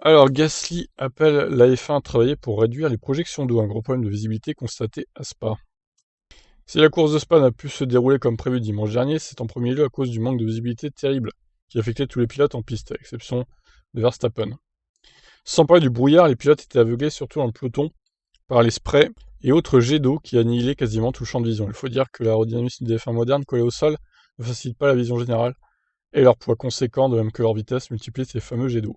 Alors, Gasly appelle la F1 à travailler pour réduire les projections d'eau, un gros problème de visibilité constaté à Spa. Si la course de Spa n'a pu se dérouler comme prévu dimanche dernier, c'est en premier lieu à cause du manque de visibilité terrible qui affectait tous les pilotes en piste, à l'exception de Verstappen. Sans parler du brouillard, les pilotes étaient aveuglés, surtout dans le peloton, par les sprays et autres jets d'eau qui annihilaient quasiment tout le champ de vision. Il faut dire que l'aérodynamisme des F1 modernes collés au sol ne facilite pas la vision générale, et leur poids conséquent, de même que leur vitesse, multiplie ces fameux jets d'eau.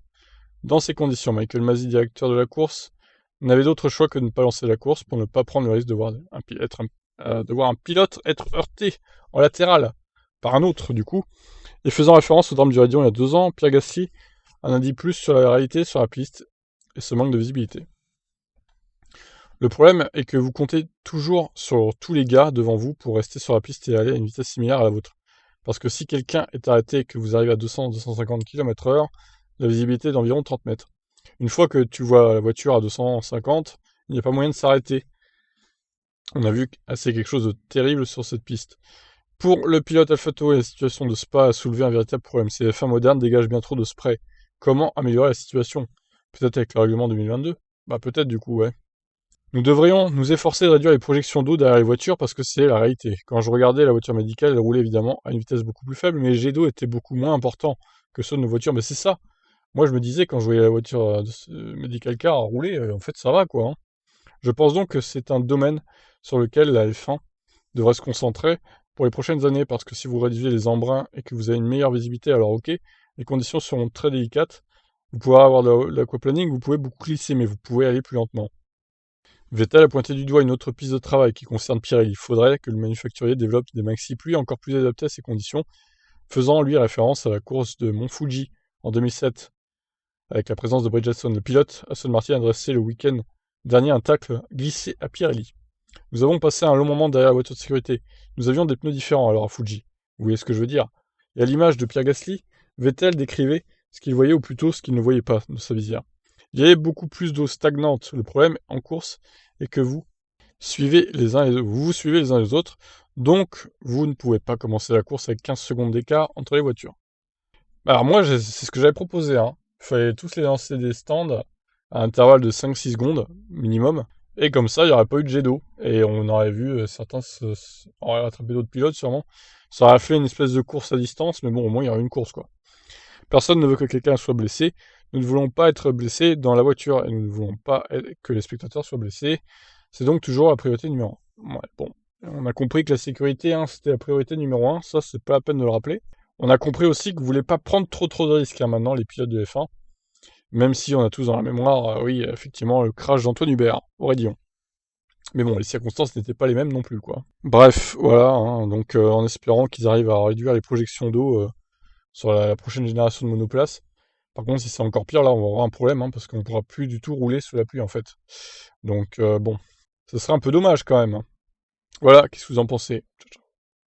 Dans ces conditions, Michael Masi, directeur de la course, n'avait d'autre choix que de ne pas lancer la course pour ne pas prendre le risque de voir un pilote être heurté en latéral par un autre, du coup. Et faisant référence au drame du Radion il y a 2 ans, Pierre Gasly en a dit plus sur la réalité sur la piste et ce manque de visibilité. Le problème est que vous comptez toujours sur tous les gars devant vous pour rester sur la piste et aller à une vitesse similaire à la vôtre. Parce que si quelqu'un est arrêté et que vous arrivez à 200-250 km/h, la visibilité est d'environ 30 mètres. Une fois que tu vois la voiture à 250, il n'y a pas moyen de s'arrêter. On a vu assez quelque chose de terrible sur cette piste. Pour le pilote AlphaTauri, la situation de Spa a soulevé un véritable problème. Ces F1 modernes dégagent bien trop de spray. Comment améliorer la situation? Peut-être avec le règlement 2022? Bah peut-être du coup, ouais. Nous devrions nous efforcer de réduire les projections d'eau derrière les voitures parce que c'est la réalité. Quand je regardais la voiture médicale, elle roulait évidemment à une vitesse beaucoup plus faible, mais les jets d'eau étaient beaucoup moins importants que ceux de nos voitures. Mais c'est ça. Moi, je me disais, quand je voyais la voiture Medical Car rouler, en fait, ça va, quoi, hein. Je pense donc que c'est un domaine sur lequel la F1 devrait se concentrer pour les prochaines années, parce que si vous réduisez les embruns et que vous avez une meilleure visibilité, alors ok, les conditions seront très délicates. Vous pourrez avoir de l'aquaplaning, vous pouvez beaucoup glisser, mais vous pouvez aller plus lentement. Vettel a pointé du doigt une autre piste de travail qui concerne Pirelli. Il faudrait que le manufacturier développe des maxi-pluies encore plus adaptés à ces conditions, faisant lui référence à la course de Mont Fuji en 2007, avec la présence de Bridgestone. Le pilote Aston Martin a dressé le week-end dernier un tacle glissé à Pirelli. Nous avons passé un long moment derrière la voiture de sécurité. Nous avions des pneus différents alors à Fuji. Vous voyez ce que je veux dire? Et à l'image de Pierre Gasly, Vettel décrivait ce qu'il voyait ou plutôt ce qu'il ne voyait pas de sa visière. Il y avait beaucoup plus d'eau stagnante. Le problème en course est que vous vous suivez les uns les autres, donc vous ne pouvez pas commencer la course avec 15 secondes d'écart entre les voitures. Alors moi, c'est ce que j'avais proposé, hein. Il fallait tous les lancer des stands à intervalle de 5-6 secondes minimum, et comme ça, il n'y aurait pas eu de jet d'eau, et on aurait vu certains auraient rattrapé d'autres pilotes sûrement. Ça aurait fait une espèce de course à distance, mais bon, au moins il y aurait une course, quoi. Personne ne veut que quelqu'un soit blessé. Nous ne voulons pas être blessés dans la voiture, et nous ne voulons pas que les spectateurs soient blessés. C'est donc toujours la priorité numéro 1. Ouais, bon, on a compris que la sécurité, hein, c'était la priorité numéro 1, ça c'est pas la peine de le rappeler. On a compris aussi que vous voulez pas prendre trop de risques, hein, maintenant, les pilotes de F1. Même si on a tous dans la mémoire, oui, effectivement, le crash d'Antoine Hubert au Raidillon. Mais bon, les circonstances n'étaient pas les mêmes non plus, quoi. Bref, voilà, hein, donc en espérant qu'ils arrivent à réduire les projections d'eau sur la prochaine génération de monoplace. Par contre, si c'est encore pire, là, on va avoir un problème, hein, parce qu'on ne pourra plus du tout rouler sous la pluie, en fait. Donc, bon, ce serait un peu dommage, quand même, hein. Voilà, qu'est-ce que vous en pensez? Ciao, ciao.